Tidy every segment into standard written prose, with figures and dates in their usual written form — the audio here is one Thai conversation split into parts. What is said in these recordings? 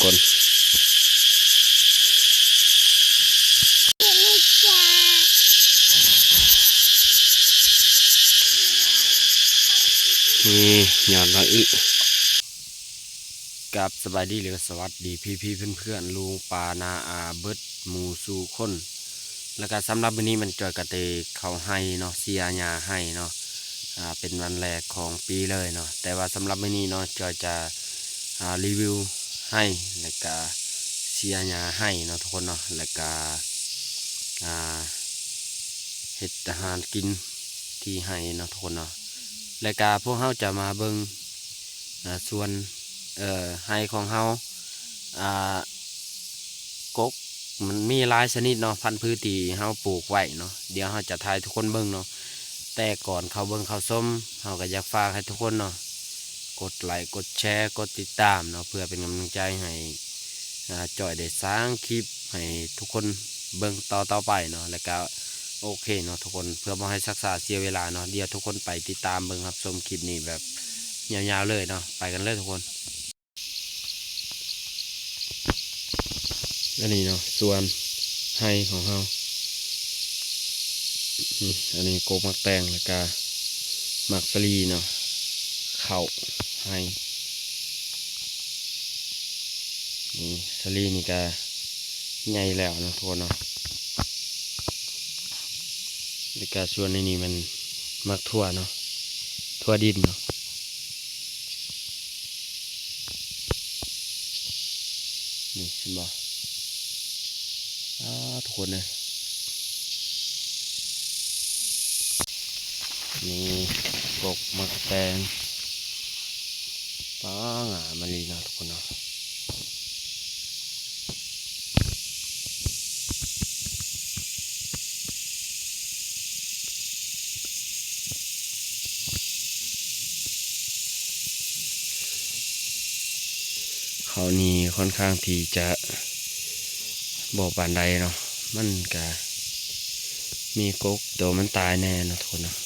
คนนี่หยอดมาอึกับสบายดีหรือสวัสดีพี่เพื่อนลุงปานาอาเบิดหมูสู่คนแล้วก็สำหรับวันนี้มันจอยกระเตเขาให้เนาะเสียหญ้าให้เนาะเป็นวันแรกของปีเลยเนาะแต่ว่าสำหรับวันนี้เนาะจอยจะรีวิวให้แล้วก็เสียหญ้าให้เนาะทุกคนเนาะแล้วก็เห็ดอาหารกินที่ให้เนาะทุกคนเนาะแล้วก็พวกเขาจะมาเบิ่งส่วนให้ของเขากกมันมีหลายชนิดเนาะพันธุ์พืชที่เขาปลูกไว้เนาะเดี๋ยวเขาจะทายทุกคนเบิ่งเนาะแต่ก่อนเขาเบิ่งเขาส้มเขาก็อยากฝากให้ทุกคนเนาะกดไลค์กดแชร์กดติดตามเนาะเพื่อเป็นกำลังใจให้จ่อยได้สร้างคลิปให้ทุกคนเบิ่งต่อไปเนาะแล้วก็โอเคเนาะทุกคนเพื่อไม่ให้ศักษาเสียเวลาเนาะเดี๋ยวทุกคนไปติดตามเบิ่งครับชมคลิปนี้แบบยาวๆเลยเนาะไปกันเลยทุกคนอันนี้เนาะส่วนให้ของเขาอันนี้โกมักแตงแล้วก็มักสลีเนาะเข่าให้นี่สลีนี่ก็ใหญ่แล้วนะทุกคนเนาะแล้วก็ส่วนในนี้มันมักทั่วเนาะทั่วดินเนาะนี่เห็นบ่ทุกคนเลยนี่กกมักแตงป้างามาลีนะทุกคนเนาะเขานี่ค่อนข้างที่จะบ่ปานใดเนาะมันก็มีกกตัวมันตายแน่เนาะทุกคนเนาะ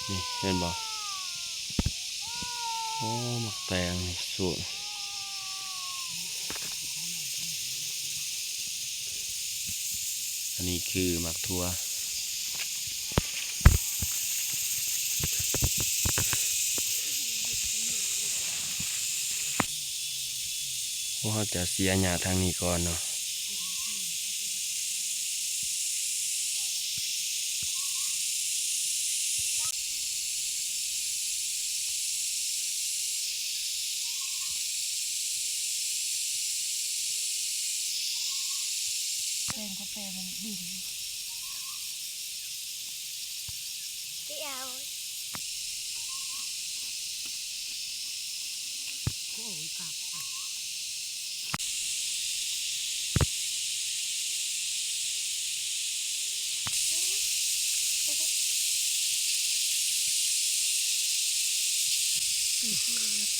นี่เห็นบ่โอ้หมักแตงสูตรอันนี้คือหมักทั่วพวกเขาจะเสียหญ้าทางนี้ก่อนเนาะกาแฟมันดินที่เอาโอ้ยปับ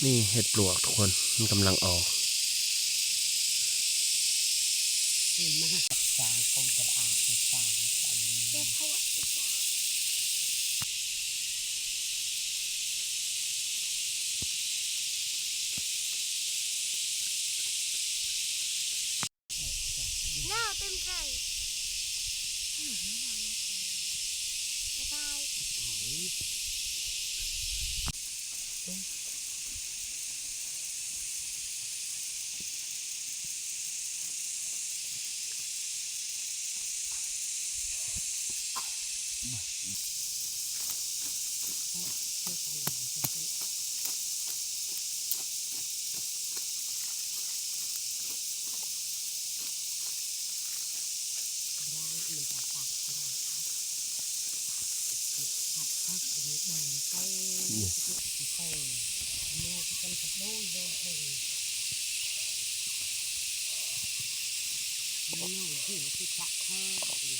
นี่เห็ดปลวกทุกคนมันกำลังออกเห็นมาสางกงกระอาสางเจ้าเขาสางหน้าเต็มใจบาย ที่ที่จะเธอล็อกเลย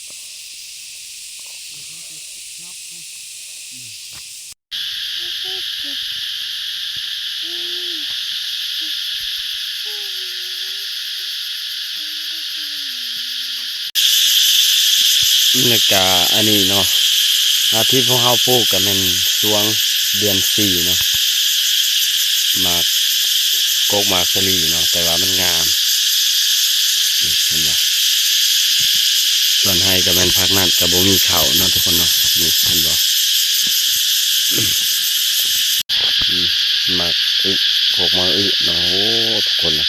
นี่กะอันนี้เนาะอาที่พวกเขาปลูกกันเป็นช่วงเดือน4เนาะหมากโกกหมากสลีเนาะแต่ว่ามันงามนี่เห็นไหมส่วนให้กับแม่นพักนั่นกับบ่มีเขาเนาะทุกคนเนาะนี่เห็นบ่หมากโกกหมากเนาะโอ้ทุกคนนะ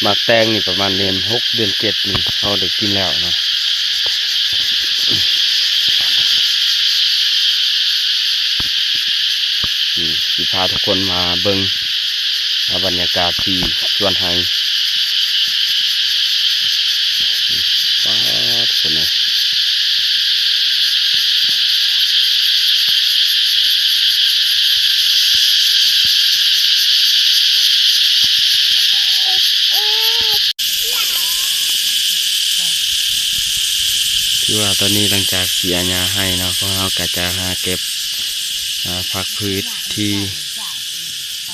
หมากแตงนี่ประมาณเดือน6เดือน7นี่เขาได้กินแล้วเนาะสิพาทุกคนมาเบิ่งบรรยากาศที่สวนไฮป้าทุกคนเลยคือว่าตอนนี้หลังจากเสียหญ้าให้เนาะพวกเราก็จะหาเก็บผักพืชที่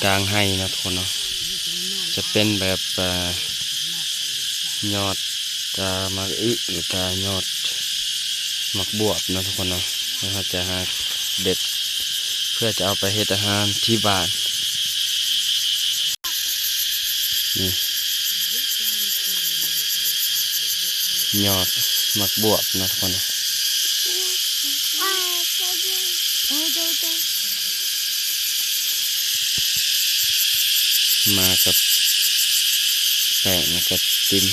กลางให้นะทุกคนเนาะจะเป็นแบบยอดมักหรือการยอดมักบวบนะทุกคนเนาะเราจะหาเด็ดเพื่อจะเอาไปเฮ็ดอาหารที่บ้านนี่ยอดมักบวบนะทุกคนเนาะมากับแป้งกับติม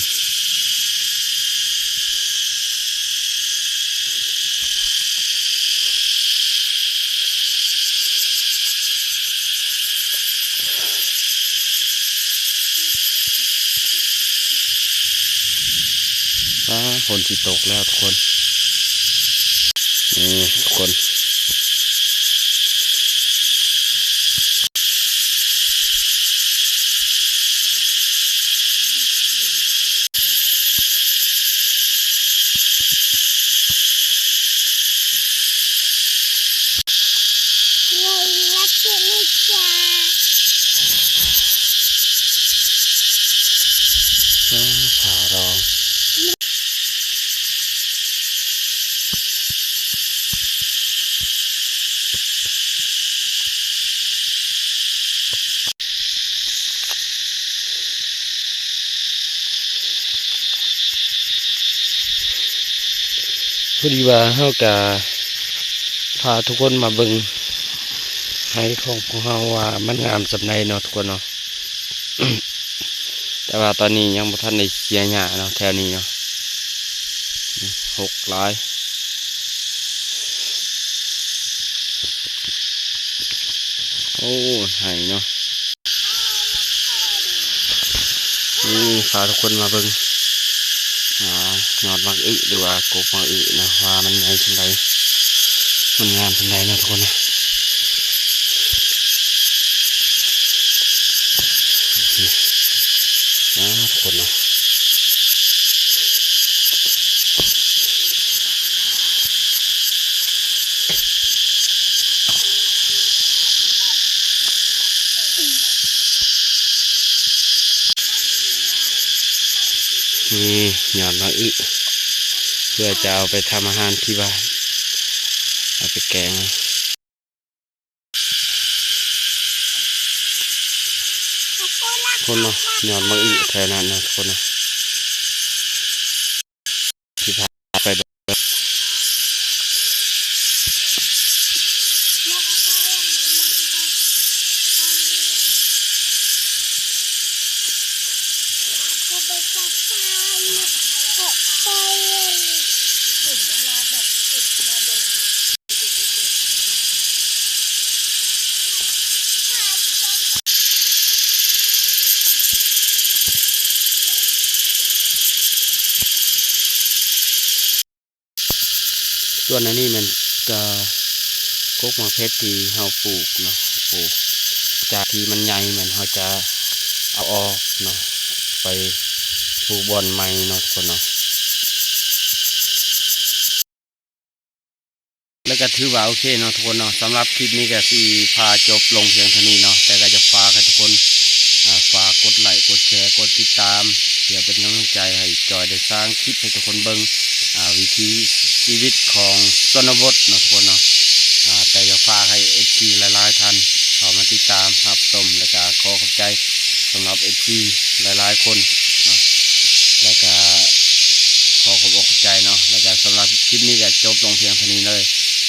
ฝนสิตกแล้วทุกคนนี่ทุกคนผ่ารองพอดีว่าเฮากะพาทุกคนมาเบิ่งให้ของเฮาว่ามันงามสำใดเนาะทุกคนเนาะ แต่ว่าตอนนี้ยังบ่ทันได้เสียหญ้าเนาะแถวนี้เนาะ6 หลายโอ้ไห้เนาะนี่พาทุกคนมาเบิ่งยอดมักหรือว่ากกมักนะว่ามันใหญ่สำใดมันงามสำใดเนาะทุกคนนะทุกคนเนาะนี่ยอดมักเพื่อจะเอาไปทำอาหารที่บ้านเอาไปแกงคนเนาะยอดมักแถวนั้นนะทุกคนนะที่พาไปส่วนอันนี้มันก็กกมะเพชรที่เราปลูกเนาะปลูกจากที่มันใหญ่มันเราจะเอาออกเนาะไป ปลูกบอนใหม่เนาะทุกคนเนาะแล้วก็ถือว่าโอเคเนาะทุกคนเนาะสำหรับคลิปนี้ก็สิพาจบลงเพียงเท่านี้เนาะแต่ก็จะฝากให้ทุกคนฝากกดไลค์กดแชร์กดติดตามเพื่อเป็นกำลังใจให้จอยได้สร้างคลิปให้ทุกคนเบิ่งวิถีชีวิตของชนบทเนาะทุกคนเนาะแต่จะฝากให้เอฟซีหลายๆท่านเข้ามาติดตามรับชมและก็ขอขอบใจสำหรับเอฟซีหลายๆคนเนาะแล้วก็ขอขอบอกขอบใจเนาะแล้วก็สำหรับคลิปนี้ก็จบลงเพียงเท่านี้เลย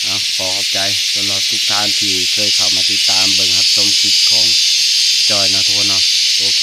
ขอขอบใจสำหรับทุกท่านที่เคยเข้ามาติดตามเบิ่งรับชมคลิปของจอยเนาะทุกคนเนาะโอเค